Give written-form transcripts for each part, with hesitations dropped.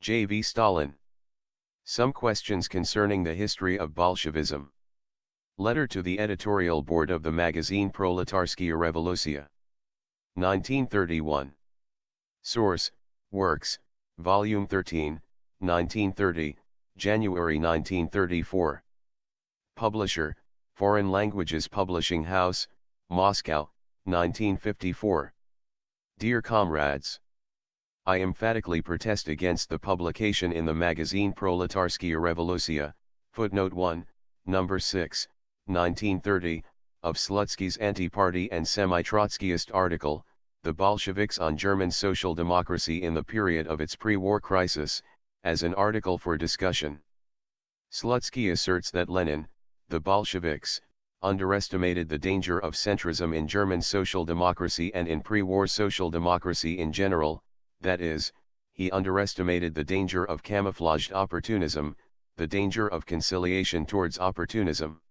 J.V. Stalin. Some questions concerning the history of Bolshevism. Letter to the editorial board of the magazine Proletarskaya Revolutsia. 1931. Source, Works, Volume 13, 1930, January 1934. Publisher, Foreign Languages Publishing House, Moscow, 1954. Dear comrades, I emphatically protest against the publication in the magazine Proletarskaya Revolutsia, footnote 1, number 6, 1930, of Slutsky's anti-party and semi-Trotskyist article, The Bolsheviks on German Social Democracy in the Period of its Pre-War Crisis, as an article for discussion. Slutsky asserts that Lenin, the Bolsheviks, underestimated the danger of centrism in German social democracy and in pre-war social democracy in general. That is, he underestimated the danger of camouflaged opportunism, the danger of conciliation towards opportunism.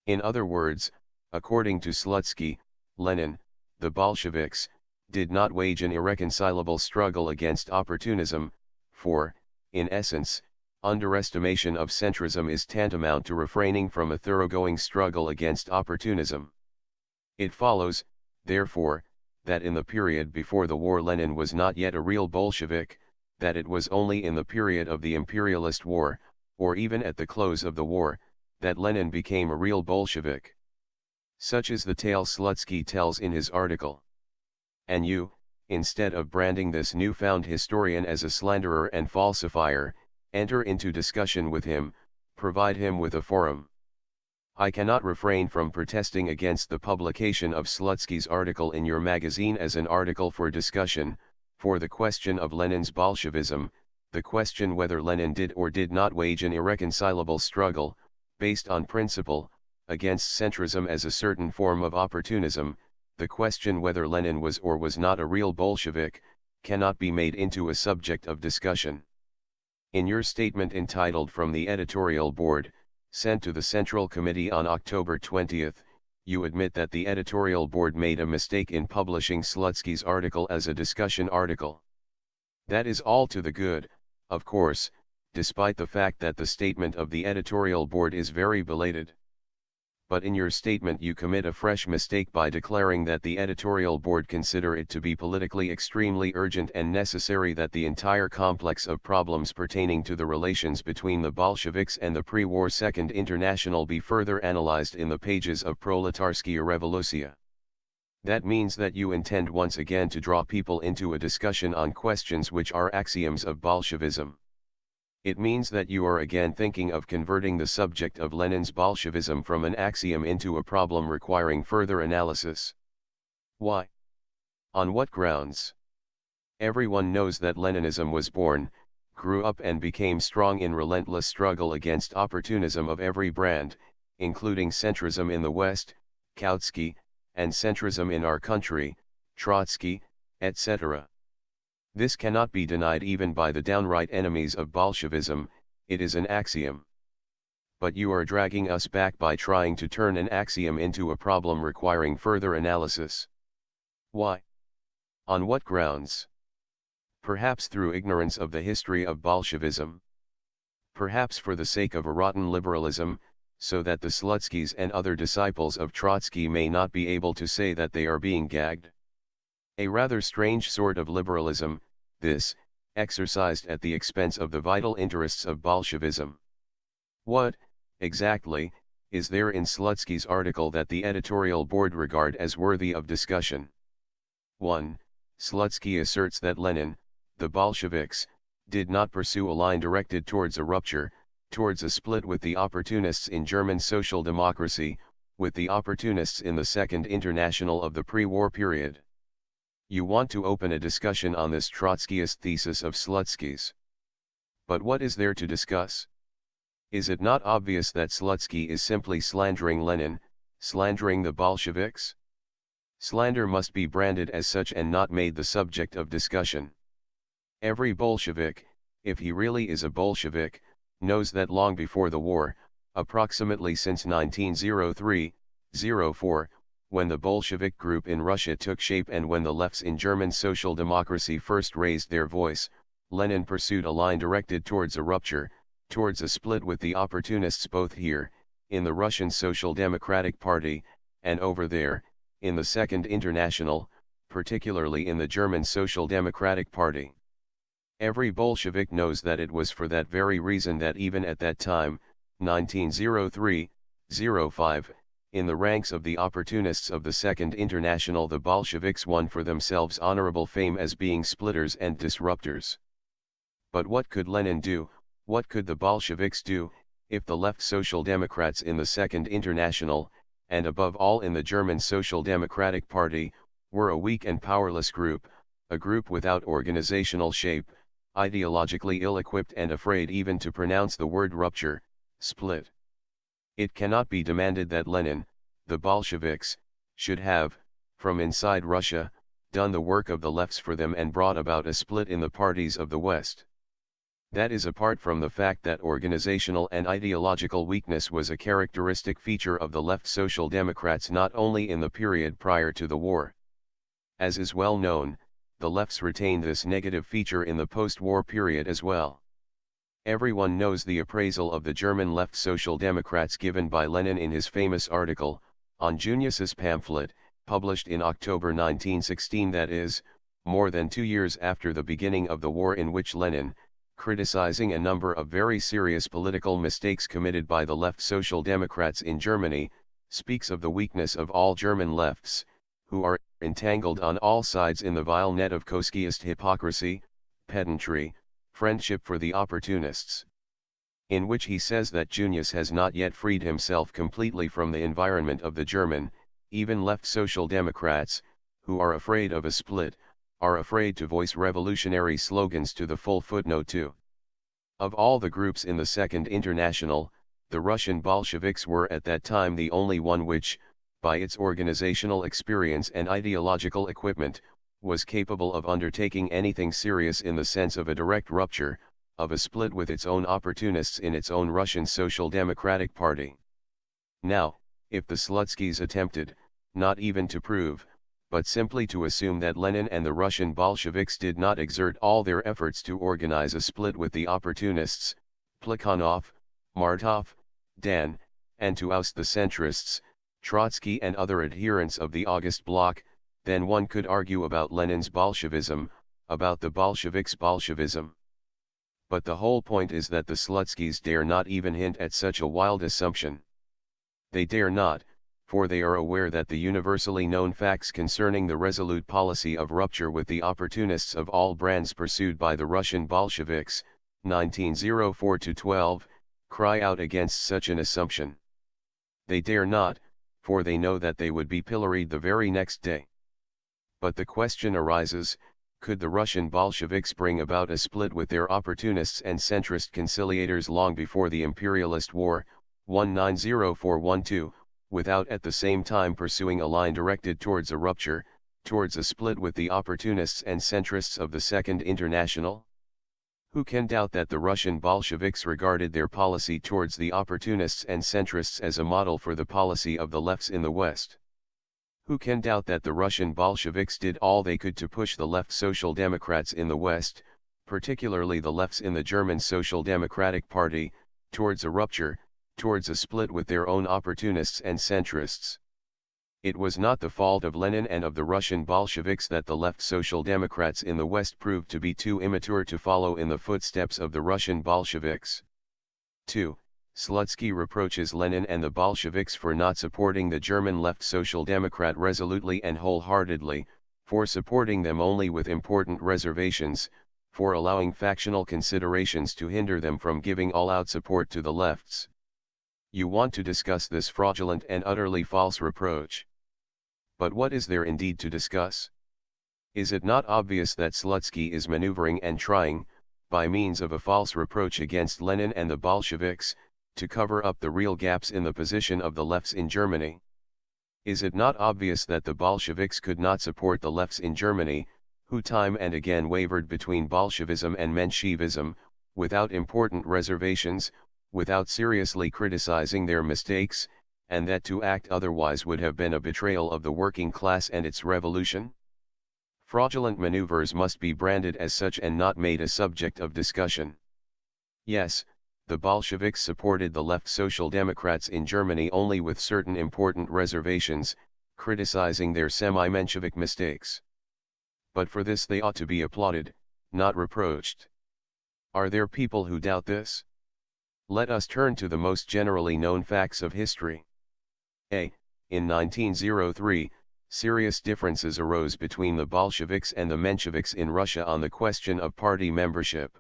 In other words, according to Slutsky, Lenin, the Bolsheviks, did not wage an irreconcilable struggle against opportunism, for, in essence, underestimation of centrism is tantamount to refraining from a thoroughgoing struggle against opportunism. It follows, therefore, that in the period before the war Lenin was not yet a real Bolshevik, that it was only in the period of the imperialist war, or even at the close of the war, that Lenin became a real Bolshevik. Such is the tale Slutsky tells in his article. And you, instead of branding this newfound historian as a slanderer and falsifier, enter into discussion with him, provide him with a forum. I cannot refrain from protesting against the publication of Slutsky's article in your magazine as an article for discussion, for the question of Lenin's Bolshevism, the question whether Lenin did or did not wage an irreconcilable struggle, based on principle, against centrism as a certain form of opportunism, the question whether Lenin was or was not a real Bolshevik, cannot be made into a subject of discussion. In your statement entitled From the Editorial Board, sent to the Central Committee on October 20, you admit that the editorial board made a mistake in publishing Slutsky's article as a discussion article. That is all to the good, of course, despite the fact that the statement of the editorial board is very belated. But in your statement you commit a fresh mistake by declaring that the editorial board consider it to be politically extremely urgent and necessary that the entire complex of problems pertaining to the relations between the Bolsheviks and the pre-war Second International be further analyzed in the pages of Proletarskaya Revolutsia. That means that you intend once again to draw people into a discussion on questions which are axioms of Bolshevism. It means that you are again thinking of converting the subject of Lenin's Bolshevism from an axiom into a problem requiring further analysis. Why? On what grounds? Everyone knows that Leninism was born, grew up and became strong in relentless struggle against opportunism of every brand, including centrism in the West, Kautsky, and centrism in our country, Trotsky, etc. This cannot be denied even by the downright enemies of Bolshevism, it is an axiom. But you are dragging us back by trying to turn an axiom into a problem requiring further analysis. Why? On what grounds? Perhaps through ignorance of the history of Bolshevism. Perhaps for the sake of a rotten liberalism, so that the Slutskys and other disciples of Trotsky may not be able to say that they are being gagged. A rather strange sort of liberalism, this, exercised at the expense of the vital interests of Bolshevism. What, exactly, is there in Slutsky's article that the editorial board regard as worthy of discussion? 1. Slutsky asserts that Lenin, the Bolsheviks, did not pursue a line directed towards a rupture, towards a split with the opportunists in German social democracy, with the opportunists in the Second International of the pre-war period. You want to open a discussion on this Trotskyist thesis of Slutsky's. But what is there to discuss? Is it not obvious that Slutsky is simply slandering Lenin, slandering the Bolsheviks? Slander must be branded as such and not made the subject of discussion. Every Bolshevik, if he really is a Bolshevik, knows that long before the war, approximately since 1903-04, when the Bolshevik group in Russia took shape and when the lefts in German social democracy first raised their voice, Lenin pursued a line directed towards a rupture, towards a split with the opportunists both here, in the Russian Social Democratic Party, and over there, in the Second International, particularly in the German Social Democratic Party. Every Bolshevik knows that it was for that very reason that even at that time, 1903-05, in the ranks of the opportunists of the Second International, the Bolsheviks won for themselves honorable fame as being splitters and disruptors. But what could Lenin do, what could the Bolsheviks do, if the left Social Democrats in the Second International, and above all in the German Social Democratic Party, were a weak and powerless group, a group without organizational shape, ideologically ill-equipped and afraid even to pronounce the word rupture, split? It cannot be demanded that Lenin, the Bolsheviks, should have, from inside Russia, done the work of the lefts for them and brought about a split in the parties of the West. That is apart from the fact that organizational and ideological weakness was a characteristic feature of the left Social Democrats not only in the period prior to the war. As is well known, the lefts retained this negative feature in the post-war period as well. Everyone knows the appraisal of the German left Social Democrats given by Lenin in his famous article, on Junius's pamphlet, published in October 1916, that is, more than 2 years after the beginning of the war, in which Lenin, criticizing a number of very serious political mistakes committed by the left Social Democrats in Germany, speaks of the weakness of all German lefts, who are entangled on all sides in the vile net of Trotskyist hypocrisy, pedantry, friendship for the opportunists. In which he says that Junius has not yet freed himself completely from the environment of the German, even left Social Democrats, who are afraid of a split, are afraid to voice revolutionary slogans to the full. Footnote 2. Of all the groups in the Second International, the Russian Bolsheviks were at that time the only one which, by its organizational experience and ideological equipment, was capable of undertaking anything serious in the sense of a direct rupture, of a split with its own opportunists in its own Russian Social Democratic Party. Now, if the Slutskys attempted, not even to prove, but simply to assume that Lenin and the Russian Bolsheviks did not exert all their efforts to organize a split with the opportunists, Plekhanov, Martov, Dan, and to oust the centrists, Trotsky and other adherents of the August Bloc, then one could argue about Lenin's Bolshevism, about the Bolsheviks' Bolshevism. But the whole point is that the Slutskys dare not even hint at such a wild assumption. They dare not, for they are aware that the universally known facts concerning the resolute policy of rupture with the opportunists of all brands pursued by the Russian Bolsheviks, 1904-12, cry out against such an assumption. They dare not, for they know that they would be pilloried the very next day. But the question arises, could the Russian Bolsheviks bring about a split with their opportunists and centrist conciliators long before the imperialist war, 1904-12, without at the same time pursuing a line directed towards a rupture, towards a split with the opportunists and centrists of the Second International? Who can doubt that the Russian Bolsheviks regarded their policy towards the opportunists and centrists as a model for the policy of the lefts in the West? Who can doubt that the Russian Bolsheviks did all they could to push the left Social Democrats in the West, particularly the lefts in the German Social Democratic Party, towards a rupture, towards a split with their own opportunists and centrists? It was not the fault of Lenin and of the Russian Bolsheviks that the left Social Democrats in the West proved to be too immature to follow in the footsteps of the Russian Bolsheviks. 2. Slutsky reproaches Lenin and the Bolsheviks for not supporting the German left Social Democrat resolutely and wholeheartedly, for supporting them only with important reservations, for allowing factional considerations to hinder them from giving all-out support to the lefts. You want to discuss this fraudulent and utterly false reproach. But what is there indeed to discuss? Is it not obvious that Slutsky is maneuvering and trying, by means of a false reproach against Lenin and the Bolsheviks, to cover up the real gaps in the position of the lefts in Germany? Is it not obvious that the Bolsheviks could not support the lefts in Germany, who time and again wavered between Bolshevism and Menshevism, without important reservations, without seriously criticizing their mistakes, and that to act otherwise would have been a betrayal of the working class and its revolution? Fraudulent maneuvers must be branded as such and not made a subject of discussion. Yes, the Bolsheviks supported the left Social Democrats in Germany only with certain important reservations, criticizing their semi-Menshevik mistakes. But for this they ought to be applauded, not reproached. Are there people who doubt this? Let us turn to the most generally known facts of history. A. In 1903, serious differences arose between the Bolsheviks and the Mensheviks in Russia on the question of party membership.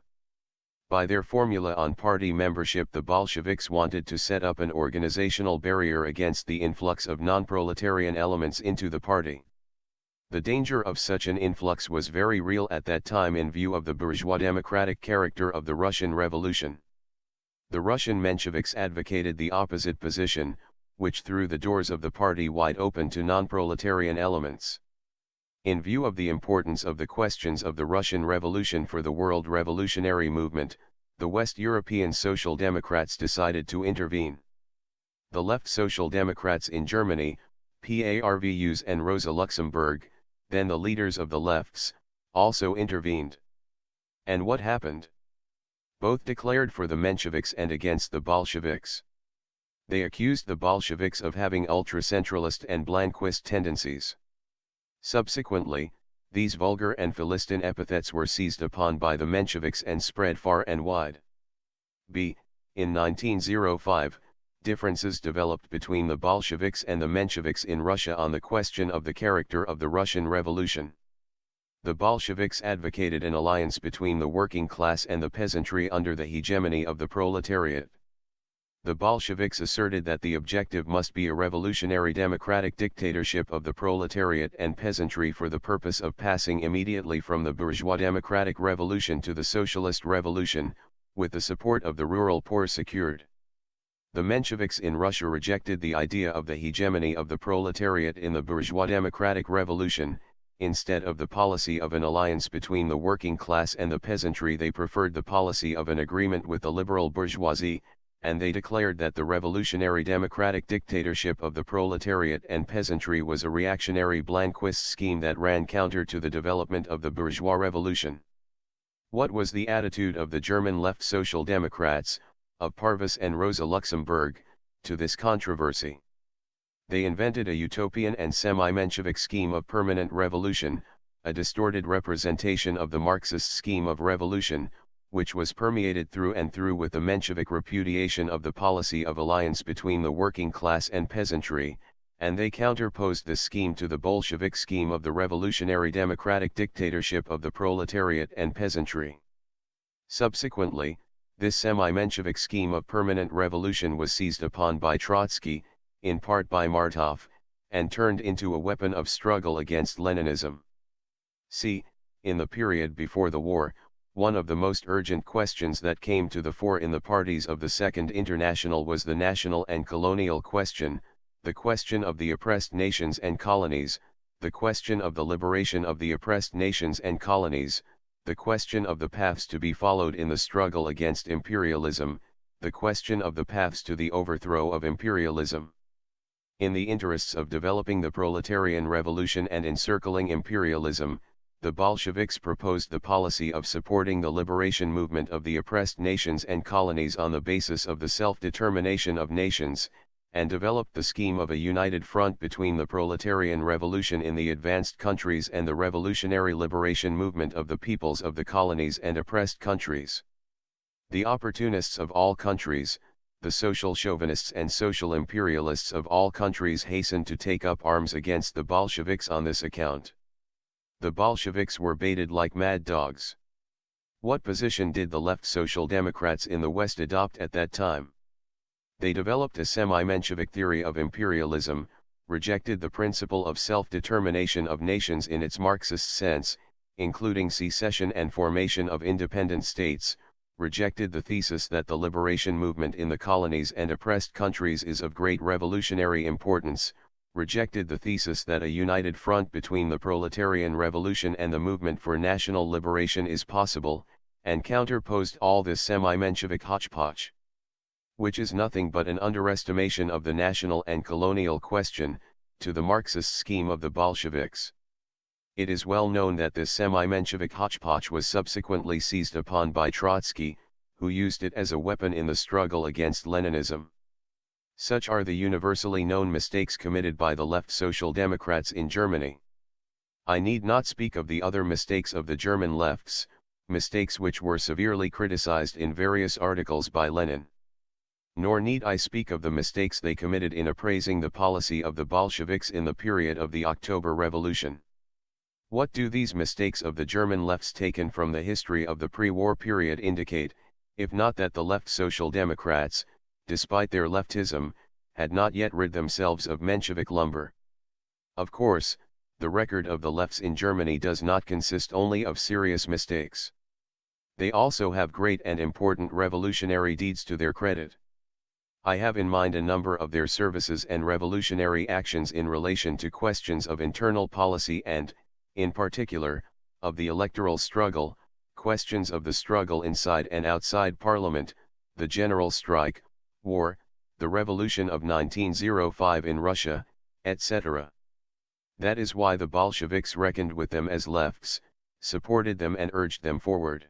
By their formula on party membership, the Bolsheviks wanted to set up an organizational barrier against the influx of non-proletarian elements into the party. The danger of such an influx was very real at that time in view of the bourgeois democratic character of the Russian Revolution. The Russian Mensheviks advocated the opposite position, which threw the doors of the party wide open to non-proletarian elements. In view of the importance of the questions of the Russian Revolution for the world revolutionary movement, the West European Social Democrats decided to intervene. The left Social Democrats in Germany, PARVUS and Rosa Luxemburg, then the leaders of the lefts, also intervened. And what happened? Both declared for the Mensheviks and against the Bolsheviks. They accused the Bolsheviks of having ultra-centralist and Blanquist tendencies. Subsequently, these vulgar and Philistine epithets were seized upon by the Mensheviks and spread far and wide. B. In 1905, differences developed between the Bolsheviks and the Mensheviks in Russia on the question of the character of the Russian Revolution. The Bolsheviks advocated an alliance between the working class and the peasantry under the hegemony of the proletariat. The Bolsheviks asserted that the objective must be a revolutionary democratic dictatorship of the proletariat and peasantry for the purpose of passing immediately from the bourgeois democratic revolution to the socialist revolution, with the support of the rural poor secured. The Mensheviks in Russia rejected the idea of the hegemony of the proletariat in the bourgeois democratic revolution. Instead of the policy of an alliance between the working class and the peasantry, they preferred the policy of an agreement with the liberal bourgeoisie, and they declared that the revolutionary democratic dictatorship of the proletariat and peasantry was a reactionary Blanquist scheme that ran counter to the development of the bourgeois revolution. What was the attitude of the German left Social Democrats, of Parvus and Rosa Luxemburg, to this controversy? They invented a utopian and semi-Menshevik scheme of permanent revolution, a distorted representation of the Marxist scheme of revolution, which was permeated through and through with the Menshevik repudiation of the policy of alliance between the working class and peasantry, and they counterposed this scheme to the Bolshevik scheme of the revolutionary democratic dictatorship of the proletariat and peasantry. Subsequently, this semi-Menshevik scheme of permanent revolution was seized upon by Trotsky, in part by Martov, and turned into a weapon of struggle against Leninism. C. In the period before the war, one of the most urgent questions that came to the fore in the parties of the Second International was the national and colonial question, the question of the oppressed nations and colonies, the question of the liberation of the oppressed nations and colonies, the question of the paths to be followed in the struggle against imperialism, the question of the paths to the overthrow of imperialism. In the interests of developing the proletarian revolution and encircling imperialism, the Bolsheviks proposed the policy of supporting the liberation movement of the oppressed nations and colonies on the basis of the self-determination of nations, and developed the scheme of a united front between the proletarian revolution in the advanced countries and the revolutionary liberation movement of the peoples of the colonies and oppressed countries. The opportunists of all countries, the social chauvinists and social imperialists of all countries hastened to take up arms against the Bolsheviks on this account. The Bolsheviks were baited like mad dogs. What position did the left Social Democrats in the West adopt at that time? They developed a semi-Menshevik theory of imperialism, rejected the principle of self-determination of nations in its Marxist sense, including secession and formation of independent states, rejected the thesis that the liberation movement in the colonies and oppressed countries is of great revolutionary importance, rejected the thesis that a united front between the proletarian revolution and the movement for national liberation is possible, and counterposed all this semi-Menshevik hodgepodge, which is nothing but an underestimation of the national and colonial question, to the Marxist scheme of the Bolsheviks. It is well known that this semi-Menshevik hodgepodge was subsequently seized upon by Trotsky, who used it as a weapon in the struggle against Leninism. Such are the universally known mistakes committed by the left Social Democrats in Germany. I need not speak of the other mistakes of the German lefts, mistakes which were severely criticized in various articles by Lenin. Nor need I speak of the mistakes they committed in appraising the policy of the Bolsheviks in the period of the October Revolution. What do these mistakes of the German lefts taken from the history of the pre-war period indicate, if not that the left Social Democrats, despite their leftism, had not yet rid themselves of Menshevik lumber? Of course, the record of the lefts in Germany does not consist only of serious mistakes. They also have great and important revolutionary deeds to their credit. I have in mind a number of their services and revolutionary actions in relation to questions of internal policy and, in particular, of the electoral struggle, questions of the struggle inside and outside Parliament, the general strike, war, the revolution of 1905 in Russia, etc. That is why the Bolsheviks reckoned with them as lefts, supported them and urged them forward.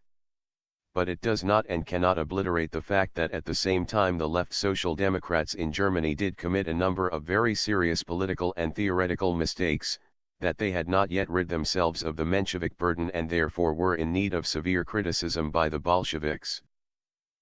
But it does not and cannot obliterate the fact that at the same time the left Social Democrats in Germany did commit a number of very serious political and theoretical mistakes, that they had not yet rid themselves of the Menshevik burden and therefore were in need of severe criticism by the Bolsheviks.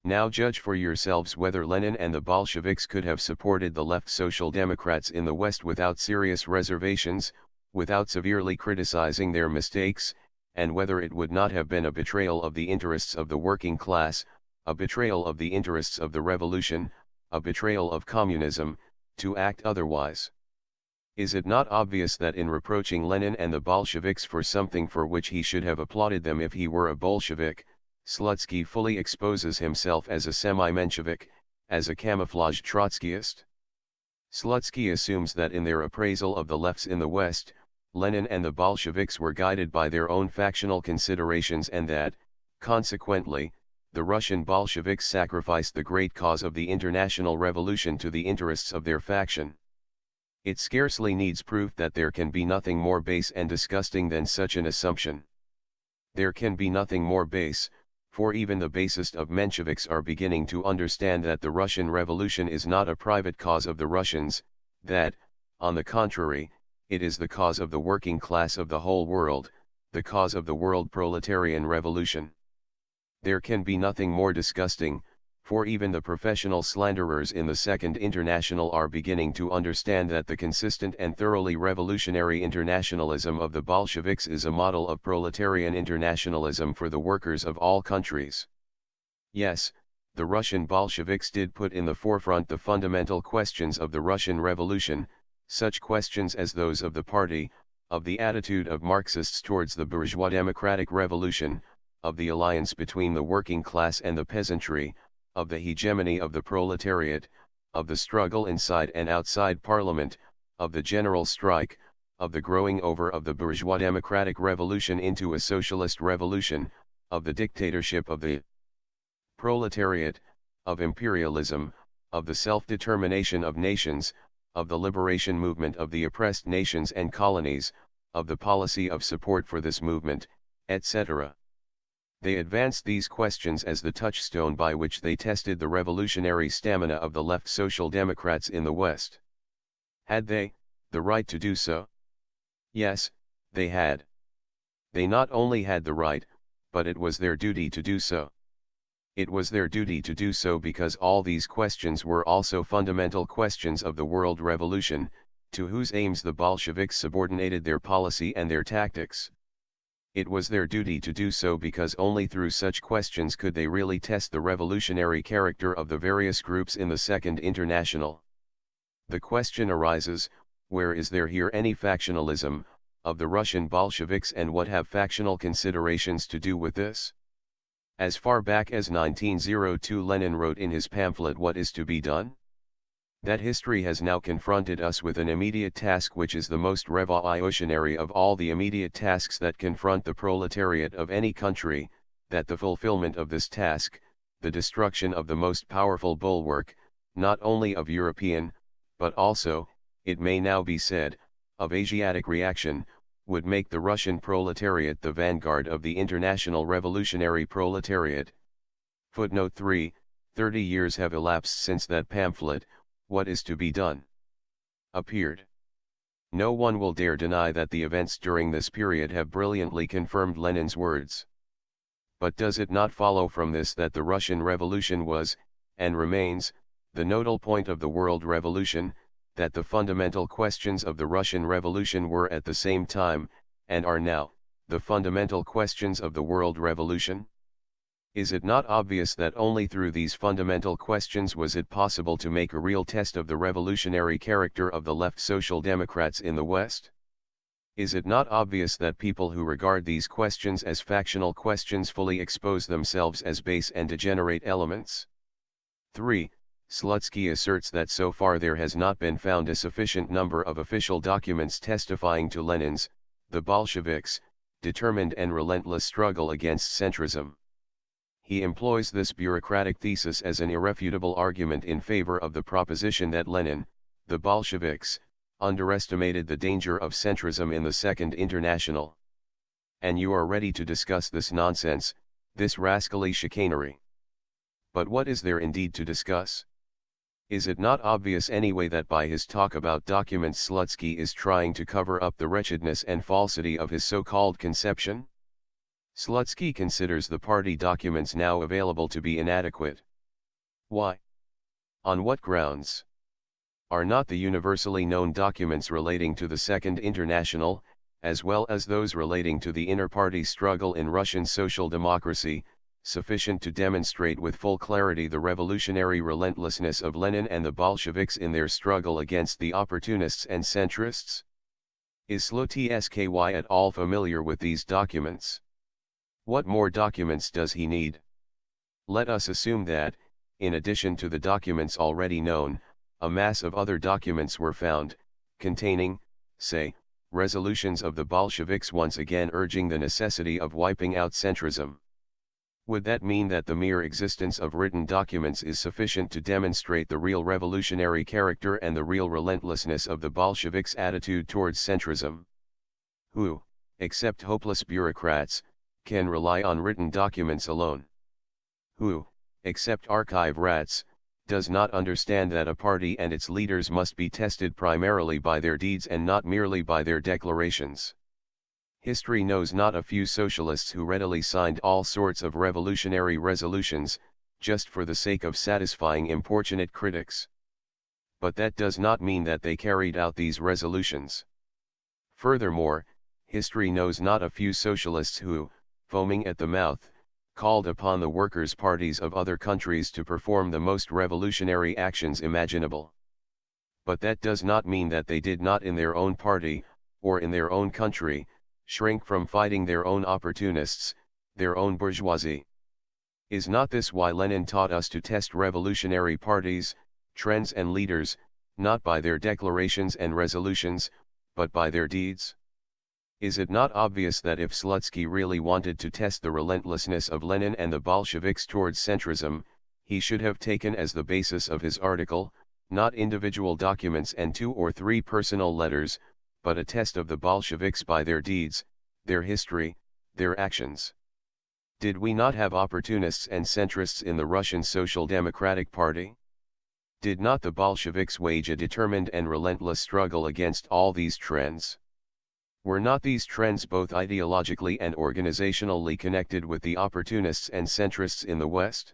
Now judge for yourselves whether Lenin and the Bolsheviks could have supported the left Social Democrats in the West without serious reservations, without severely criticizing their mistakes, and whether it would not have been a betrayal of the interests of the working class, a betrayal of the interests of the revolution, a betrayal of communism, to act otherwise. Is it not obvious that in reproaching Lenin and the Bolsheviks for something for which he should have applauded them if he were a Bolshevik, Slutsky fully exposes himself as a semi-Menshevik, as a camouflaged Trotskyist? Slutsky assumes that in their appraisal of the lefts in the West, Lenin and the Bolsheviks were guided by their own factional considerations and that, consequently, the Russian Bolsheviks sacrificed the great cause of the international revolution to the interests of their faction. It scarcely needs proof that there can be nothing more base and disgusting than such an assumption. There can be nothing more base, for even the basest of Mensheviks are beginning to understand that the Russian Revolution is not a private cause of the Russians, that, on the contrary, it is the cause of the working class of the whole world, the cause of the world proletarian revolution. There can be nothing more disgusting, for even the professional slanderers in the Second International are beginning to understand that the consistent and thoroughly revolutionary internationalism of the Bolsheviks is a model of proletarian internationalism for the workers of all countries. Yes, the Russian Bolsheviks did put in the forefront the fundamental questions of the Russian Revolution, such questions as those of the party, of the attitude of Marxists towards the bourgeois democratic revolution, of the alliance between the working class and the peasantry, of the hegemony of the proletariat, of the struggle inside and outside Parliament, of the general strike, of the growing over of the bourgeois democratic revolution into a socialist revolution, of the dictatorship of the proletariat, of imperialism, of the self-determination of nations, of the liberation movement of the oppressed nations and colonies, of the policy of support for this movement, etc. They advanced these questions as the touchstone by which they tested the revolutionary stamina of the left Social Democrats in the West. Had they the right to do so? Yes, they had. They not only had the right, but it was their duty to do so. It was their duty to do so because all these questions were also fundamental questions of the world revolution, to whose aims the Bolsheviks subordinated their policy and their tactics. It was their duty to do so because only through such questions could they really test the revolutionary character of the various groups in the Second International. The question arises, where is there here any factionalism of the Russian Bolsheviks and what have factional considerations to do with this? As far back as 1902 Lenin wrote in his pamphlet What is to be done? That history has now confronted us with an immediate task which is the most revolutionary of all the immediate tasks that confront the proletariat of any country, that the fulfillment of this task, the destruction of the most powerful bulwark, not only of European, but also, it may now be said, of Asiatic reaction, would make the Russian proletariat the vanguard of the international revolutionary proletariat. Footnote 3, 30 years have elapsed since that pamphlet, What is to be done? Appeared. No one will dare deny that the events during this period have brilliantly confirmed Lenin's words. But does it not follow from this that the Russian Revolution was, and remains, the nodal point of the world revolution, that the fundamental questions of the Russian Revolution were at the same time, and are now, the fundamental questions of the world revolution? Is it not obvious that only through these fundamental questions was it possible to make a real test of the revolutionary character of the left Social Democrats in the West? Is it not obvious that people who regard these questions as factional questions fully expose themselves as base and degenerate elements? 3. Slutsky asserts that so far there has not been found a sufficient number of official documents testifying to Lenin's, the Bolsheviks, determined and relentless struggle against centrism. He employs this bureaucratic thesis as an irrefutable argument in favor of the proposition that Lenin, the Bolsheviks, underestimated the danger of centrism in the Second International. And you are ready to discuss this nonsense, this rascally chicanery. But what is there indeed to discuss? Is it not obvious anyway that by his talk about documents Slutsky is trying to cover up the wretchedness and falsity of his so-called conception? Slutsky considers the party documents now available to be inadequate. Why? On what grounds? Are not the universally known documents relating to the Second International, as well as those relating to the inter-party struggle in Russian social democracy, sufficient to demonstrate with full clarity the revolutionary relentlessness of Lenin and the Bolsheviks in their struggle against the opportunists and centrists? Is Slutsky at all familiar with these documents? What more documents does he need? Let us assume that, in addition to the documents already known, a mass of other documents were found, containing, say, resolutions of the Bolsheviks once again urging the necessity of wiping out centrism. Would that mean that the mere existence of written documents is sufficient to demonstrate the real revolutionary character and the real relentlessness of the Bolsheviks' attitude towards centrism? Who, except hopeless bureaucrats, can rely on written documents alone? Who, except archive rats, does not understand that a party and its leaders must be tested primarily by their deeds and not merely by their declarations? History knows not a few socialists who readily signed all sorts of revolutionary resolutions, just for the sake of satisfying importunate critics. But that does not mean that they carried out these resolutions. Furthermore, history knows not a few socialists who, foaming at the mouth, called upon the workers' parties of other countries to perform the most revolutionary actions imaginable. But that does not mean that they did not in their own party, or in their own country, shrink from fighting their own opportunists, their own bourgeoisie. Is not this why Lenin taught us to test revolutionary parties, trends and leaders, not by their declarations and resolutions, but by their deeds? Is it not obvious that if Slutsky really wanted to test the relentlessness of Lenin and the Bolsheviks towards centrism, he should have taken as the basis of his article, not individual documents and 2 or 3 personal letters, but a test of the Bolsheviks by their deeds, their history, their actions? Did we not have opportunists and centrists in the Russian Social Democratic Party? Did not the Bolsheviks wage a determined and relentless struggle against all these trends? Were not these trends both ideologically and organizationally connected with the opportunists and centrists in the West?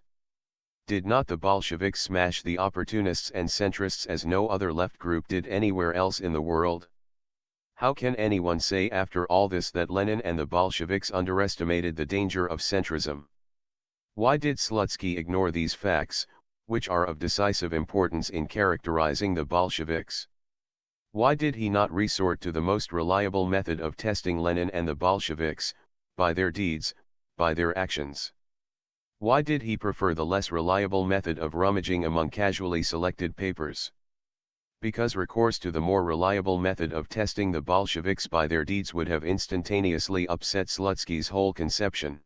Did not the Bolsheviks smash the opportunists and centrists as no other left group did anywhere else in the world? How can anyone say after all this that Lenin and the Bolsheviks underestimated the danger of centrism? Why did Slutsky ignore these facts, which are of decisive importance in characterizing the Bolsheviks? Why did he not resort to the most reliable method of testing Lenin and the Bolsheviks, by their deeds, by their actions? Why did he prefer the less reliable method of rummaging among casually selected papers? Because recourse to the more reliable method of testing the Bolsheviks by their deeds would have instantaneously upset Slutsky's whole conception.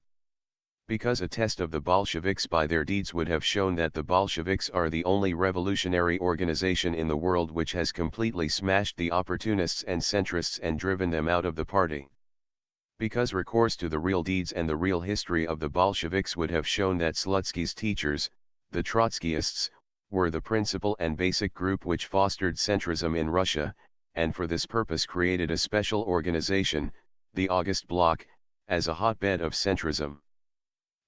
Because a test of the Bolsheviks by their deeds would have shown that the Bolsheviks are the only revolutionary organization in the world which has completely smashed the opportunists and centrists and driven them out of the party. Because recourse to the real deeds and the real history of the Bolsheviks would have shown that Slutsky's teachers, the Trotskyists, were the principal and basic group which fostered centrism in Russia, and for this purpose created a special organization, the August Bloc, as a hotbed of centrism.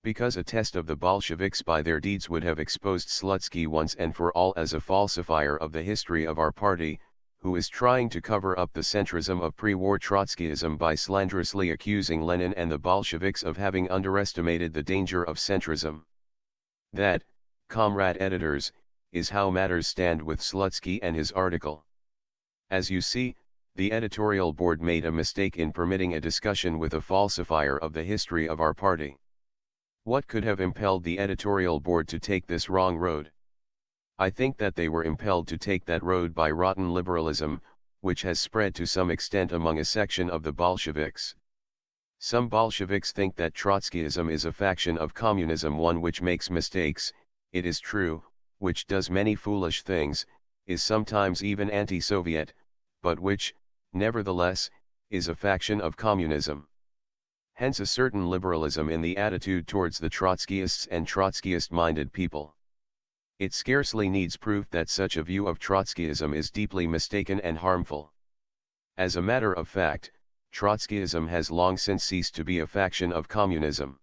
Because a test of the Bolsheviks by their deeds would have exposed Slutsky once and for all as a falsifier of the history of our party, who is trying to cover up the centrism of pre-war Trotskyism by slanderously accusing Lenin and the Bolsheviks of having underestimated the danger of centrism. That, comrade editors, is how matters stand with Slutsky and his article. As you see, the editorial board made a mistake in permitting a discussion with a falsifier of the history of our party. What could have impelled the editorial board to take this wrong road? I think that they were impelled to take that road by rotten liberalism, which has spread to some extent among a section of the Bolsheviks. Some Bolsheviks think that Trotskyism is a faction of communism, one which makes mistakes, it is true, which does many foolish things, is sometimes even anti-Soviet, but which, nevertheless, is a faction of communism. Hence a certain liberalism in the attitude towards the Trotskyists and Trotskyist-minded people. It scarcely needs proof that such a view of Trotskyism is deeply mistaken and harmful. As a matter of fact, Trotskyism has long since ceased to be a faction of communism.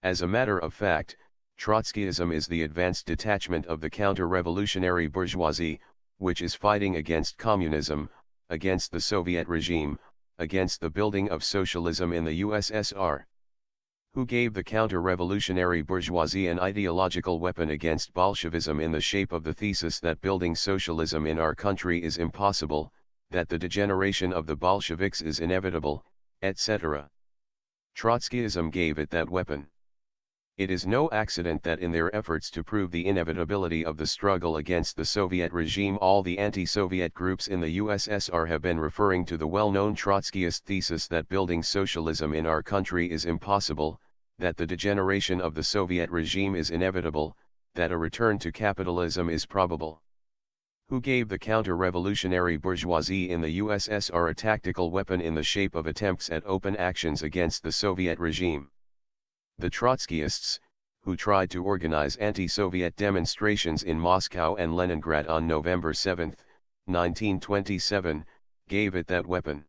As a matter of fact, Trotskyism is the advanced detachment of the counter-revolutionary bourgeoisie, which is fighting against communism, against the Soviet regime, against the building of socialism in the USSR. Who gave the counter-revolutionary bourgeoisie an ideological weapon against Bolshevism in the shape of the thesis that building socialism in our country is impossible, that the degeneration of the Bolsheviks is inevitable, etc. Trotskyism gave it that weapon. It is no accident that in their efforts to prove the inevitability of the struggle against the Soviet regime, all the anti-Soviet groups in the USSR have been referring to the well-known Trotskyist thesis that building socialism in our country is impossible, that the degeneration of the Soviet regime is inevitable, that a return to capitalism is probable. Who gave the counter-revolutionary bourgeoisie in the USSR a tactical weapon in the shape of attempts at open actions against the Soviet regime? The Trotskyists, who tried to organize anti-Soviet demonstrations in Moscow and Leningrad on November 7, 1927, gave it that weapon.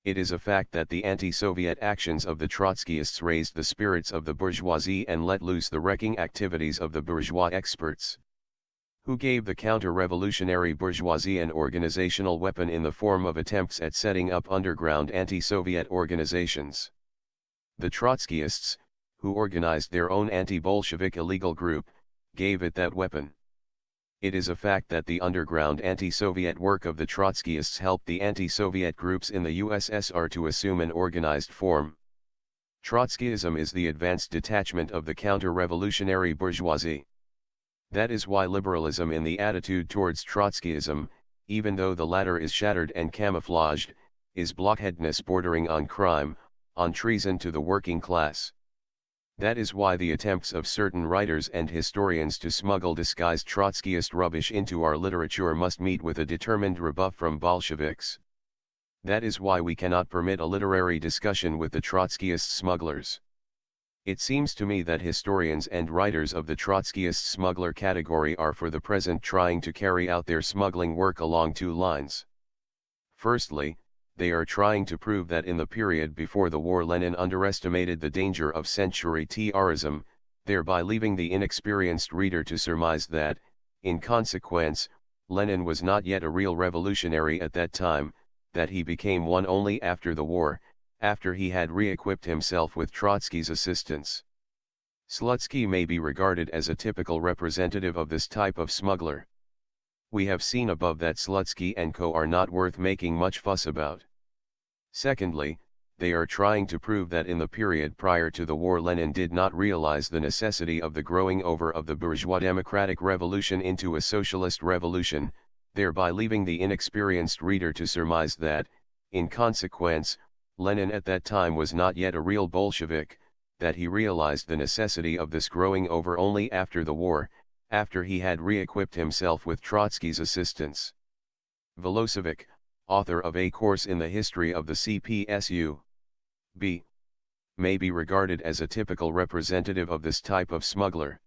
It is a fact that the anti-Soviet actions of the Trotskyists raised the spirits of the bourgeoisie and let loose the wrecking activities of the bourgeois experts. Who gave the counter-revolutionary bourgeoisie an organizational weapon in the form of attempts at setting up underground anti-Soviet organizations? The Trotskyists, who organized their own anti-Bolshevik illegal group, gave it that weapon. It is a fact that the underground anti-Soviet work of the Trotskyists helped the anti-Soviet groups in the USSR to assume an organized form. Trotskyism is the advanced detachment of the counter-revolutionary bourgeoisie. That is why liberalism in the attitude towards Trotskyism, even though the latter is shattered and camouflaged, is blockheadness bordering on crime, on treason to the working class. That is why the attempts of certain writers and historians to smuggle disguised Trotskyist rubbish into our literature must meet with a determined rebuff from Bolsheviks. That is why we cannot permit a literary discussion with the Trotskyist smugglers. It seems to me that historians and writers of the Trotskyist smuggler category are for the present trying to carry out their smuggling work along two lines. Firstly, they are trying to prove that in the period before the war Lenin underestimated the danger of century-terrorism, thereby leaving the inexperienced reader to surmise that, in consequence, Lenin was not yet a real revolutionary at that time, that he became one only after the war, after he had re-equipped himself with Trotsky's assistance. Slutsky may be regarded as a typical representative of this type of smuggler. We have seen above that Slutsky and co. are not worth making much fuss about. Secondly, they are trying to prove that in the period prior to the war Lenin did not realize the necessity of the growing over of the bourgeois democratic revolution into a socialist revolution, thereby leaving the inexperienced reader to surmise that, in consequence, Lenin at that time was not yet a real Bolshevik, that he realized the necessity of this growing over only after the war, after he had re-equipped himself with Trotsky's assistance. Volosevik, author of a course in the history of the CPSU, b. may be regarded as a typical representative of this type of smuggler.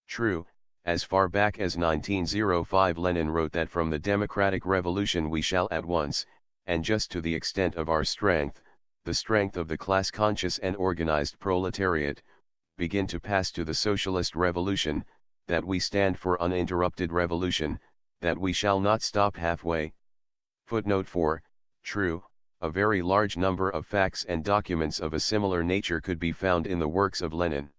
True, as far back as 1905 Lenin wrote that from the democratic revolution we shall at once, and just to the extent of our strength, the strength of the class-conscious and organized proletariat, begin to pass to the socialist revolution, that we stand for uninterrupted revolution, that we shall not stop halfway. Footnote 4, true, a very large number of facts and documents of a similar nature could be found in the works of Lenin.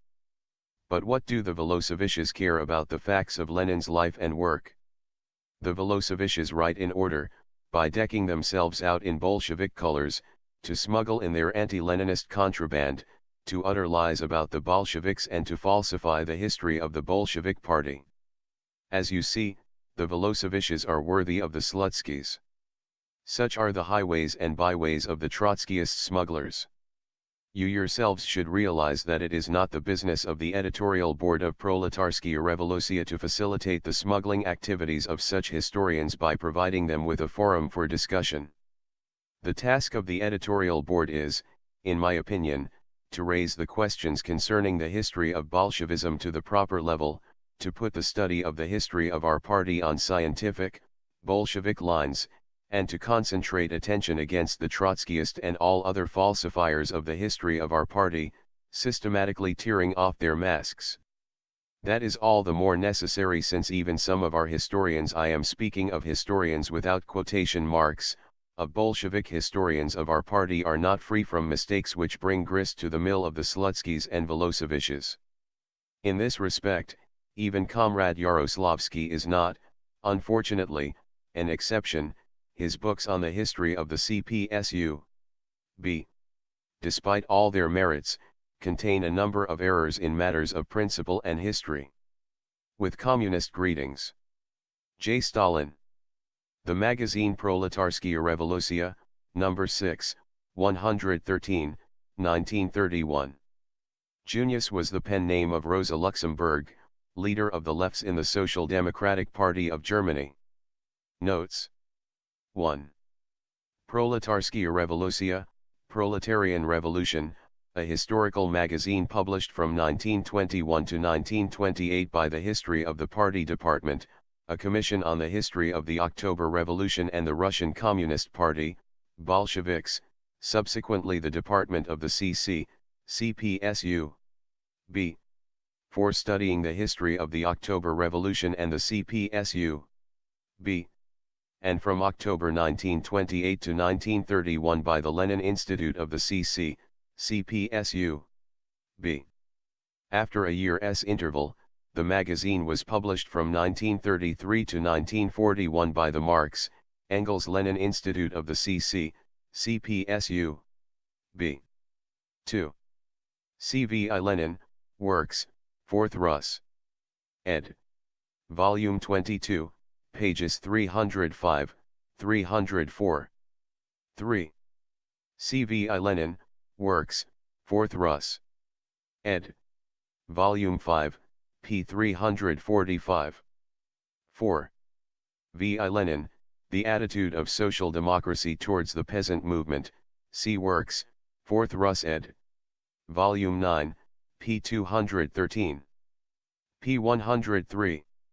But what do the Volosheviks care about the facts of Lenin's life and work? The Volosheviks write in order, by decking themselves out in Bolshevik colors, to smuggle in their anti-Leninist contraband, to utter lies about the Bolsheviks and to falsify the history of the Bolshevik party. As you see, the Volosheviks are worthy of the Slutskys. Such are the highways and byways of the Trotskyist smugglers. You yourselves should realize that it is not the business of the editorial board of Proletarskaya Revolutsia to facilitate the smuggling activities of such historians by providing them with a forum for discussion. The task of the editorial board is, in my opinion, to raise the questions concerning the history of Bolshevism to the proper level, to put the study of the history of our party on scientific, Bolshevik lines, and to concentrate attention against the Trotskyist and all other falsifiers of the history of our party, systematically tearing off their masks. That is all the more necessary since even some of our historians, I am speaking of historians without quotation marks, of Bolshevik historians of our party, are not free from mistakes which bring grist to the mill of the Slutskys and Volosheviks. In this respect, even Comrade Yaroslavsky is not, unfortunately, an exception. His books on the history of the CPSU, b. despite all their merits, contain a number of errors in matters of principle and history. With communist greetings. J. Stalin. The magazine Proletarskaya Revolutsia, No. 6, 113, 1931. Junius was the pen name of Rosa Luxemburg, leader of the lefts in the Social Democratic Party of Germany. Notes. 1. Proletarskaya Revolutsia, Proletarian Revolution, a historical magazine published from 1921 to 1928 by the History of the Party Department, a commission on the history of the October Revolution and the Russian Communist Party, Bolsheviks, subsequently the Department of the CPSU. b. For studying the history of the October Revolution and the CPSU. b. and from October 1928 to 1931 by the Lenin Institute of the CPSU. b. After a year's interval, the magazine was published from 1933 to 1941 by the Marx, Engels Lenin Institute of the CPSU. b. 2. C.V.I. Lenin, Works, 4th Rus. ed. Volume 22, pages 305, 304. 3. C.V.I. Lenin, Works, 4th Rus. ed. Volume 5, p. 345. 4. V.I. Lenin, The Attitude of Social Democracy Towards the Peasant Movement, C. Works, 4th Rus. ed. Volume 9, p. 213. p. 103.